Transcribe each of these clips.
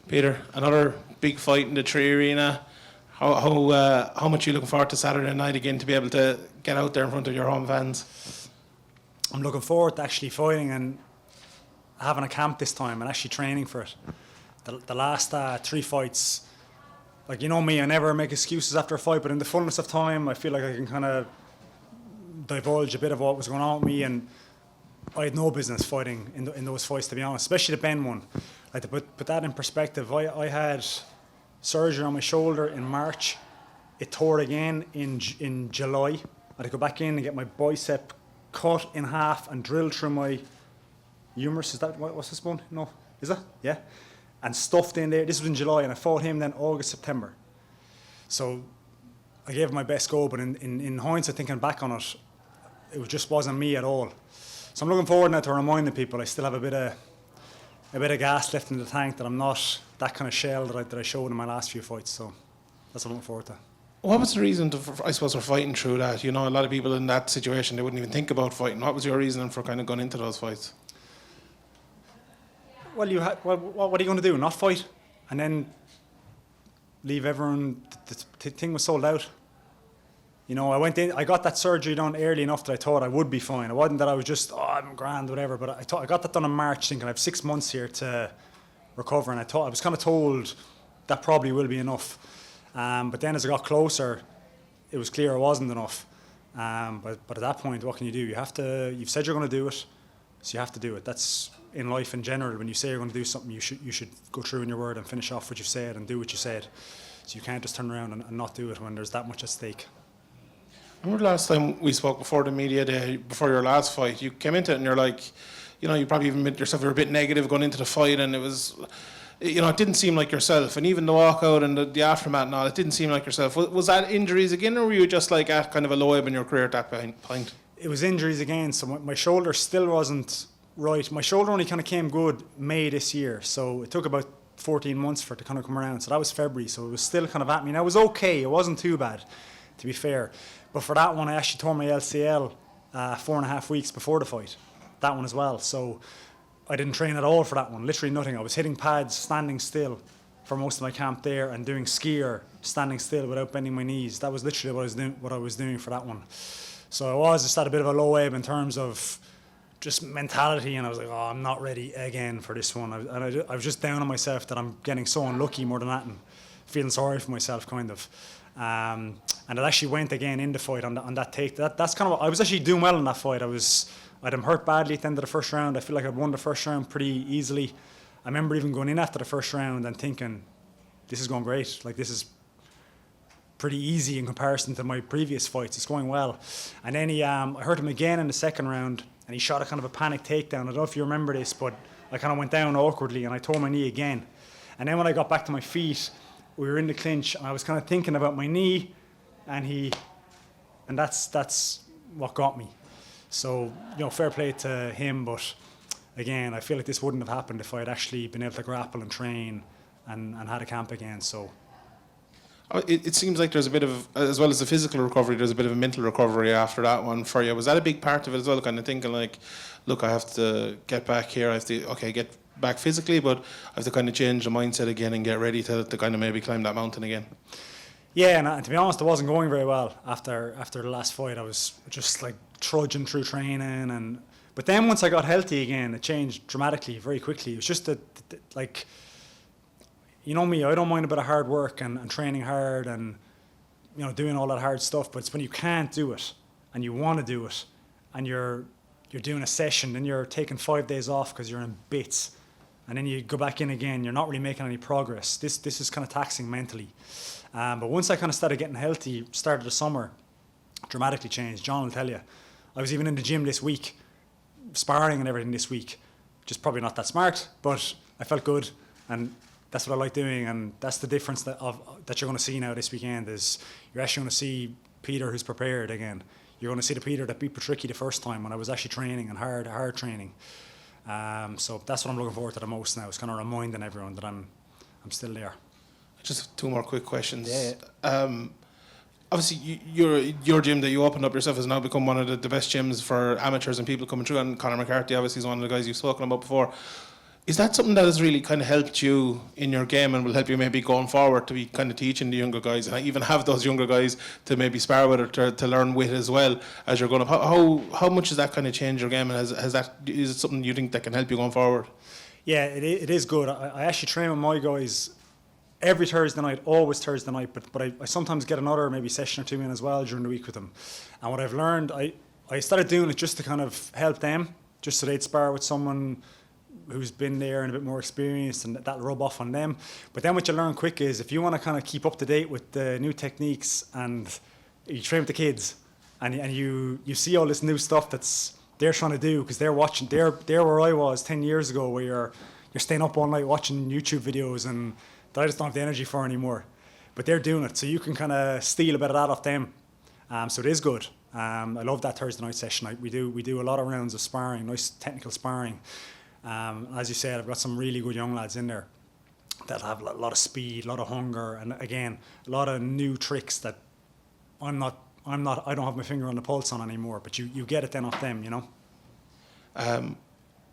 Peter, another big fight in the Tree Arena. How much are you looking forward to Saturday night again to be able to get out there in front of your home fans? I'm looking forward to actually fighting and having a camp this time and actually training for it. The last 3 fights, like, you know me, I never make excuses after a fight, but in the fullness of time, I feel like I can kind of divulge a bit of what was going on with me, and I had no business fighting in those fights, to be honest, especially the Ben one. Like, to put that in perspective, I had surgery on my shoulder in March. It tore again in July. I had to go back in and get my bicep cut in half and drilled through my humerus. Is that what's this bone? No, is it? Yeah. And stuffed in there. This was in July, and I fought him then August, September. So I gave it my best go, but in hindsight, thinking back on it, it just wasn't me at all. So I'm looking forward now to reminding people I still have a bit of gas left in the tank, that I'm not that kind of shell that I showed in my last few fights. So that's what I'm looking forward to. What was the reason, I suppose, for fighting through that? You know, a lot of people in that situation, they wouldn't even think about fighting. What was your reason for kind of going into those fights? Well, what are you going to do? Not fight? And then leave everyone? The thing was sold out. You know, I went in, I got that surgery done early enough that I thought I would be fine. It wasn't that I was just, I'm grand, whatever. But I got that done in March, thinking I have 6 months here to recover. And I was kind of told that probably will be enough. But then as I got closer, it was clear it wasn't enough. But at that point, what can you do? You've said you're going to do it, so you have to do it. That's in life in general. When you say you're going to do something, you should go through in your word and finish off what you've said and do what you said. So you can't just turn around and not do it when there's that much at stake. I remember last time we spoke before the media day, before your last fight, you came into it and you're like, you know, you probably even admit yourself, you were a bit negative going into the fight, and it was, you know, it didn't seem like yourself. And even the walkout and the aftermath and all, it didn't seem like yourself. Was that injuries again, or were you just like at kind of a low ebb in your career at that point? It was injuries again. So my shoulder still wasn't right. My shoulder only kind of came good May this year. So it took about 14 months for it to kind of come around. So that was February. So it was still kind of at me. Now it was okay. It wasn't too bad, to be fair. But for that one, I actually tore my LCL 4.5 weeks before the fight. That one as well. So I didn't train at all for that one. Literally nothing. I was hitting pads, standing still for most of my camp there, and doing skier, standing still without bending my knees. That was literally what I was doing for that one. So I was just at a bit of a low ebb in terms of just mentality, and I was like, oh, I'm not ready again for this one. I was just down on myself that I'm getting so unlucky more than that, and feeling sorry for myself, kind of. And it actually went again in the fight on that take. That's kind of what I was actually doing well in that fight. I'd hurt badly at the end of the first round. I feel like I'd won the first round pretty easily. I remember even going in after the first round and thinking, this is going great. Like, this is pretty easy in comparison to my previous fights. It's going well. And then I hurt him again in the second round, and he shot a kind of a panic takedown. I don't know if you remember this, but I kind of went down awkwardly and I tore my knee again. And then when I got back to my feet, we were in the clinch, and I was kind of thinking about my knee, and that's what got me. So, you know, fair play to him, but again, I feel like this wouldn't have happened if I had actually been able to grapple and train and had a camp again. So it seems like there's a bit of, as well as the physical recovery, there's a bit of a mental recovery after that one for you. Was that a big part of it as well, kind of thinking like, look, I have to get back here, I have to, get back physically, but I have to kind of change the mindset again and get ready to kind of maybe climb that mountain again? Yeah, and to be honest, it wasn't going very well after the last fight. I was just like trudging through training, but then once I got healthy again, it changed dramatically, very quickly. It was just like, you know me, I don't mind a bit of hard work and training hard and, you know, doing all that hard stuff, but it's when you can't do it and you want to do it and you're doing a session and you're taking 5 days off because you're in bits, and then you go back in again, you're not really making any progress. This is kind of taxing mentally. But once I kind of started getting healthy, started the summer, dramatically changed. John will tell you. I was even in the gym this week, sparring and everything this week. Just probably not that smart, but I felt good, and that's what I like doing, and that's the difference that you're going to see now this weekend. Is you're actually going to see Peter who's prepared again. You're going to see the Peter that beat Patricky the first time when I was actually training and hard training. So that's what I'm looking forward to the most now. It's kind of reminding everyone that I'm still there. Just 2 more quick questions. Yeah. Obviously, your gym that you opened up yourself has now become one of the best gyms for amateurs and people coming through. And Conor McCarthy obviously is one of the guys you've spoken about before. Is that something that has really kind of helped you in your game and will help you maybe going forward to be kind of teaching the younger guys and even have those younger guys to maybe spar with or to learn with as well as you're going up? How much does that kind of change your game, and is it something you think that can help you going forward? Yeah, it is good. I actually train with my guys every Thursday night, always Thursday night, but I sometimes get another maybe session or two in as well during the week with them. And what I've learned, I started doing it just to kind of help them, just so they'd spar with someone who's been there and a bit more experienced, and that'll rub off on them. But then what you learn quick is if you want to kind of keep up to date with the new techniques, and you train with the kids and you see all this new stuff that's they're trying to do because they're watching, they're where I was 10 years ago, where you're staying up all night watching YouTube videos and that I just don't have the energy for anymore. But they're doing it, so you can kind of steal a bit of that off them. So it is good. I love that Thursday night session. We do a lot of rounds of sparring, nice technical sparring. As you said, I've got some really good young lads in there that have a lot of speed, a lot of hunger, and again, a lot of new tricks that I don't have my finger on the pulse on anymore. But you get it then off them, you know.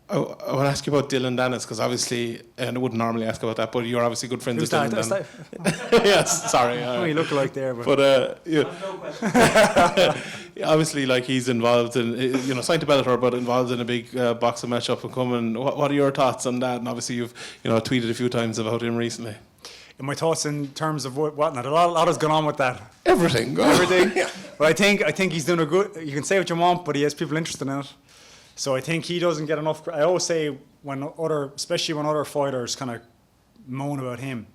I want to ask you about Dylan Dennis, because obviously, and I wouldn't normally ask about that, but you're obviously good friends Who's with that? Dylan Dennis. Yes, sorry. You look alike there, but obviously, like he's involved in, signed to Bellator, but involved in a big boxing match up and coming. What are your thoughts on that? And obviously, you've tweeted a few times about him recently. And my thoughts in terms of what not, a lot has gone on with that. Everything. Yeah. But I think he's doing a good. You can say what you want, but he has people interested in it. So I think he doesn't get enough. I always say especially when other fighters kind of moan about him,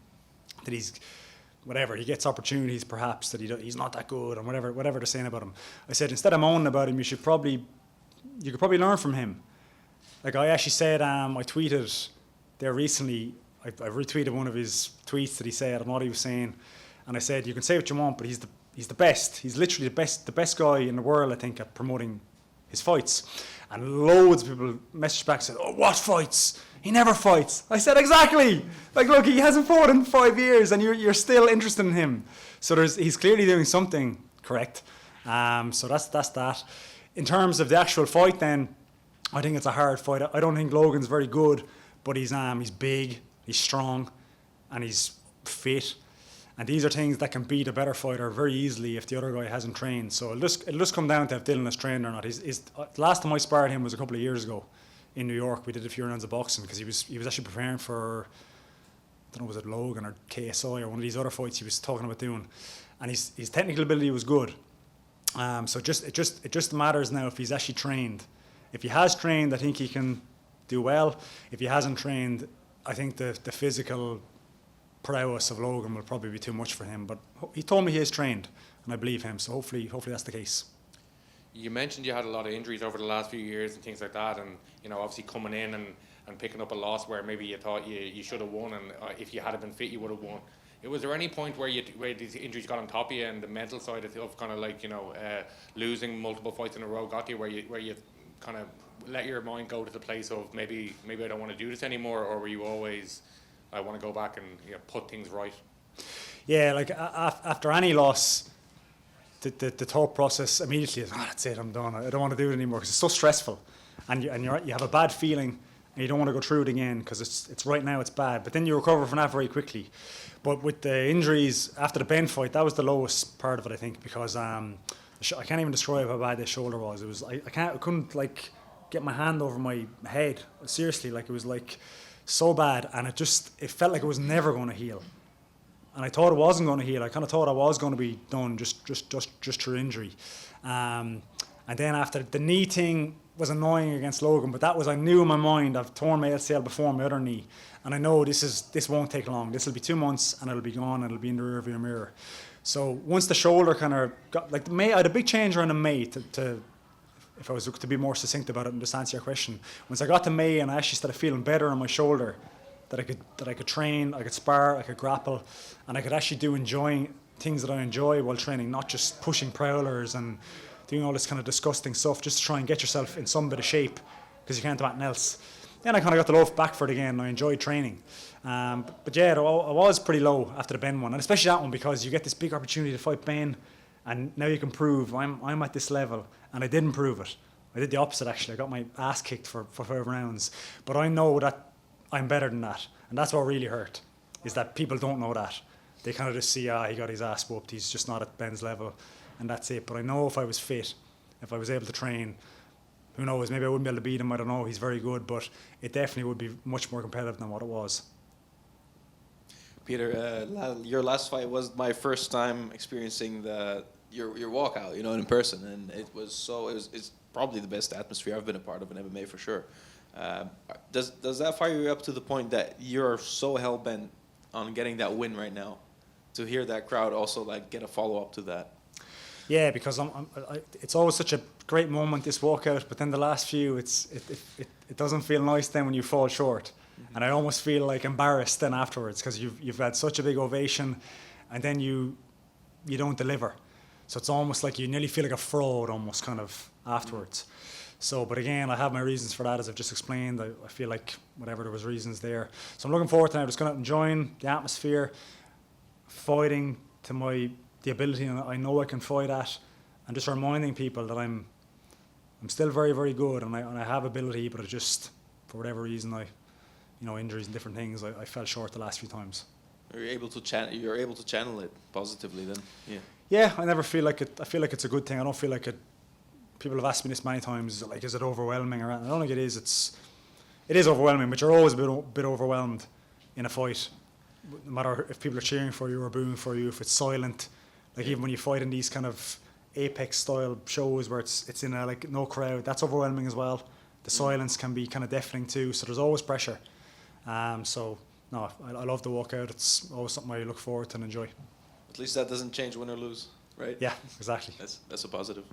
that he's whatever, he gets opportunities perhaps that he's not that good, and whatever they're saying about him. I said, instead of moaning about him, you could probably learn from him. Like I actually said, I tweeted there recently. I retweeted one of his tweets that he said and what he was saying, and I said, you can say what you want, but he's the best. He's literally the best guy in the world, I think, at promoting his fights. And loads of people messaged back and said, oh, what fights? He never fights. I said, exactly. Like, look, he hasn't fought in 5 years and you're still interested in him. So he's clearly doing something correct. So that's that. In terms of the actual fight then, I think it's a hard fight. I don't think Logan's very good, but he's big, he's strong, and he's fit. And these are things that can beat a better fighter very easily if the other guy hasn't trained. So it'll just come down to if Dylan has trained or not. The last time I sparred him was a couple of years ago in New York. We did a few rounds of boxing because he was actually preparing for, I don't know, was it Logan or KSI or one of these other fights he was talking about doing. And his technical ability was good. So it just matters now if he's actually trained. If he has trained, I think he can do well. If he hasn't trained, I think the physical prowess of Logan will probably be too much for him, but he told me he is trained, and I believe him. So hopefully that's the case. You mentioned you had a lot of injuries over the last few years and things like that, and obviously coming in and picking up a loss where maybe you thought you should have won, and if you had been fit, you would have won. Was there any point where these injuries got on top of you, and the mental side of kind of like losing multiple fights in a row got you where you kind of let your mind go to the place of maybe I don't want to do this anymore, or were you always, I want to go back and put things right? Yeah, like after any loss, the thought process immediately is, that's it, I'm done. I don't want to do it anymore because it's so stressful, and you have a bad feeling, and you don't want to go through it again because it's right now it's bad. But then you recover from that very quickly. But with the injuries after the Ben fight, that was the lowest part of it, I think, because I can't even describe how bad this shoulder was. It was I couldn't like get my hand over my head. Seriously, like it was like so bad, and it felt like it was never going to heal. And I thought it wasn't going to heal. I kind of thought I was going to be done just through injury. And then after the knee thing was annoying against Logan, but that was, I knew in my mind I've torn my LCL before my other knee, and I know this won't take long. This will be 2 months and it'll be gone and it'll be in the rearview mirror. So once the shoulder kind of got like I had a big change around in May to if I was to be more succinct about it and just answer your question. Once I got to May and I actually started feeling better on my shoulder, that I could train, I could spar, I could grapple, and I could actually do enjoying things that I enjoy while training, not just pushing prowlers and doing all this kind of disgusting stuff just to try and get yourself in some bit of shape because you can't do anything else. Then I kind of got the love back for it again and I enjoyed training. But yeah, I was pretty low after the Ben one, and especially that one because you get this big opportunity to fight Ben, and now you can prove I'm at this level, and I didn't prove it. I did the opposite actually. I got my ass kicked for 5 rounds. But I know that I'm better than that. And that's what really hurt, is that people don't know that. They kind of just see, he got his ass whooped, he's just not at Ben's level, and that's it. But I know if I was fit, if I was able to train, who knows, maybe I wouldn't be able to beat him, I don't know, he's very good, but it definitely would be much more competitive than what it was. Peter, your last fight was my first time experiencing your walkout, in person, and it's probably the best atmosphere I've been a part of in MMA for sure. Does that fire you up to the point that you're so hell bent on getting that win right now, to hear that crowd also get a follow up to that? Yeah, because it's always such a great moment, this walkout, but then the last few, it doesn't feel nice then when you fall short. And I almost feel embarrassed then afterwards, because you've had such a big ovation and then you don't deliver. So it's almost like you nearly feel like a fraud almost kind of afterwards. So, but again, I have my reasons for that, as I've just explained. I feel like whatever, there was reasons there. So I'm looking forward to now just going out and enjoying the atmosphere, fighting to the ability I know I can fight at, and just reminding people that I'm still very, very good, and I have ability, but it just, for whatever reason, injuries and different things, I fell short the last few times. You're able to channel it positively then. Yeah. Yeah, I never feel like it. I feel like it's a good thing. I don't feel like it. People have asked me this many times, is it overwhelming or anything? I don't think it is. It is overwhelming, but you're always a bit overwhelmed in a fight. No matter if people are cheering for you or booing for you, if it's silent, even when you fight in these kind of Apex style shows where it's in a no crowd, that's overwhelming as well. The silence can be kind of deafening too, so there's always pressure. So no, I love the walkout. It's always something I look forward to and enjoy. At least that doesn't change win or lose, right? Yeah, exactly. That's a positive.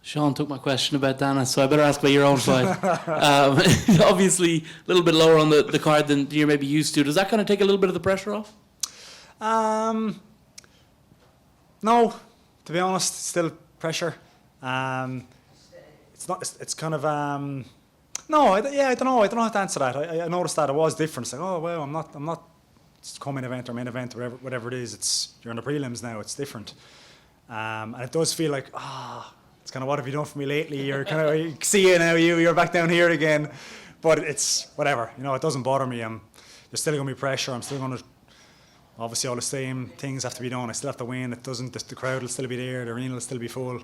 Sean took my question about Dana, so I better ask about your own fight. Obviously, a little bit lower on the card than you're maybe used to. Does that kind of take a little bit of the pressure off? No, to be honest, still pressure. It's not. It's kind of. No, I don't know. I don't know how to answer that. I noticed that it was different. It's I'm not. It's co-main event or main event, whatever it is. You're in the prelims now. It's different, and it does feel like it's kind of, what have you done for me lately? You're kind of, you see you now. You're back down here again, but it's whatever. It doesn't bother me. There's still going to be pressure. I'm still going to. Obviously, all the same things have to be done. I still have to win. It doesn't. The crowd will still be there. The arena will still be full.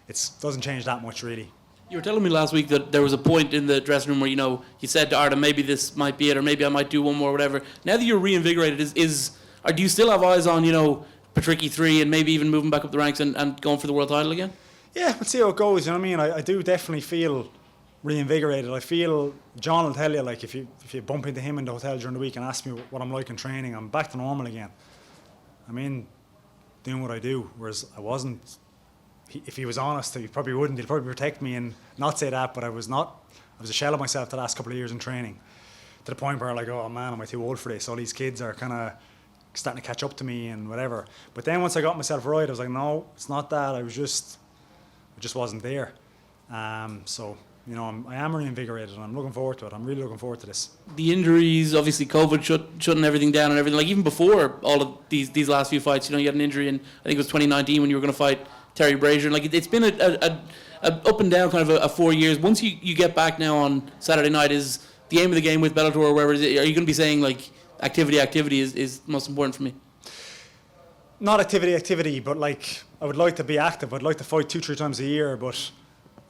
It doesn't change that much, really. You were telling me last week that there was a point in the dressing room where you said to Arda, maybe this might be it, or maybe I might do one more, whatever. Now that you're reinvigorated, or do you still have eyes on Patricky 3 and maybe even moving back up the ranks and going for the world title again? Yeah, we'll see how it goes. You know what I mean? I do definitely feel reinvigorated. I feel John will tell you, if you bump into him in the hotel during the week and ask me what I'm like in training, I'm back to normal again. I mean, doing what I do, whereas I wasn't. If he was honest, he probably wouldn't. He'd probably protect me and not say that, but I was not. I was a shell of myself the last couple of years in training, to the point where oh man, am I too old for this? All these kids are kind of starting to catch up to me and whatever. But then once I got myself right, I was like, no, it's not that. I just wasn't there. So I am reinvigorated and I'm looking forward to it. I'm really looking forward to this. The injuries, obviously COVID shutting everything down and everything. Even before all of these last few fights, you had an injury in, I think it was 2019 when you were going to fight Terry Brazier. It's been a up and down kind of a 4 years. Once you get back now on Saturday night, is the aim of the game with Bellator or wherever it is, are you going to be saying activity is most important for me? Not activity, but I would like to be active. I'd like to fight 2-3 times a year, but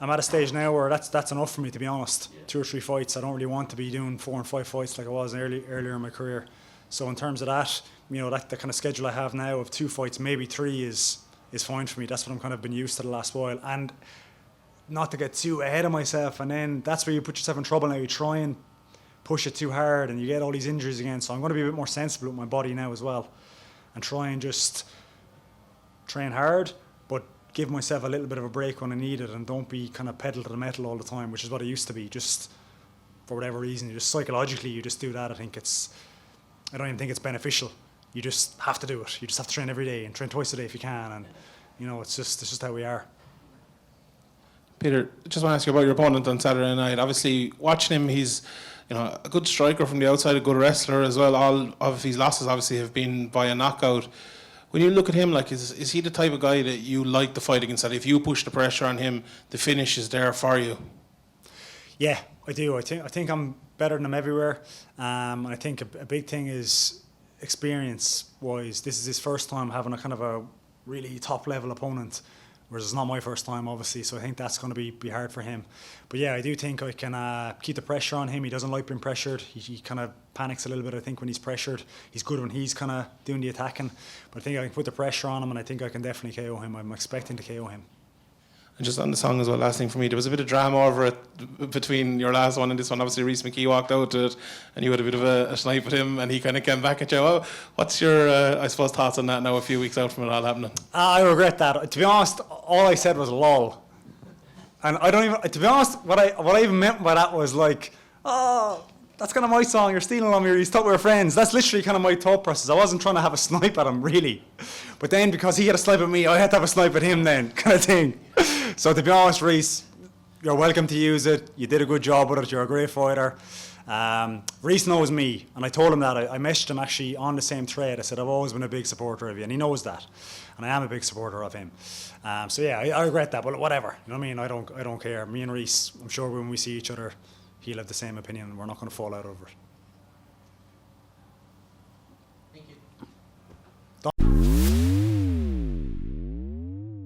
I'm at a stage now where that's enough for me, to be honest. 2 or 3 fights. I don't really want to be doing 4 and 5 fights like I was earlier in my career. So in terms of that, that the kind of schedule I have now of 2 fights, maybe 3 is fine for me. That's what I'm kind of been used to the last while. And not to get too ahead of myself, and then that's where you put yourself in trouble now. You try and push it too hard and you get all these injuries again. So I'm going to be a bit more sensible with my body now as well, and try and just train hard, but give myself a little bit of a break when I need it, and don't be kind of pedal to the metal all the time, which is what I used to be. Just for whatever reason, you just psychologically, you just do that. I don't even think it's beneficial. You just have to do it. You just have to train every day and train twice a day if you can, and it's just how we are. Peter, just want to ask you about your opponent on Saturday night. Obviously, watching him, he's a good striker from the outside, a good wrestler as well. All of his losses obviously have been by a knockout. When you look at him, is he the type of guy that you like to fight against? That if you push the pressure on him, the finish is there for you? Yeah, I do. I think I'm better than him everywhere. And I think a big thing is experience-wise. This is his first time having a kind of a really top-level opponent, whereas it's not my first time, obviously. So I think that's going to be hard for him. But yeah, I do think I can keep the pressure on him. He doesn't like being pressured. He kind of panics a little bit, I think, when he's pressured. He's good when he's kind of doing the attacking. But I think I can put the pressure on him, and I think I can definitely KO him. I'm expecting to KO him. And just on the song as well, last thing for me, there was a bit of drama over it between your last one and this one. Obviously, Reece McKee walked out to it, and you had a bit of a snipe at him, and he kind of came back at you. Well, what's your, I suppose, thoughts on that now, a few weeks out from it all happening? I regret that. To be honest, all I said was lol. And I don't even, to be honest, what I even meant by that was like, oh, that's kind of my song, you're stealing on me, you thought we were friends. That's literally kind of my thought process. I wasn't trying to have a snipe at him, really. But then, because he had a snipe at me, I had to have a snipe at him then, kind of thing. So to be honest, Reece, you're welcome to use it. You did a good job with it. You're a great fighter. Reece knows me, and I told him that. I messaged him actually on the same thread. I said, I've always been a big supporter of you, and he knows that. And I am a big supporter of him. So yeah, I regret that, but whatever. You know what I mean? I don't care. Me and Reece, I'm sure when we see each other, he'll have the same opinion, and we're not going to fall out over it.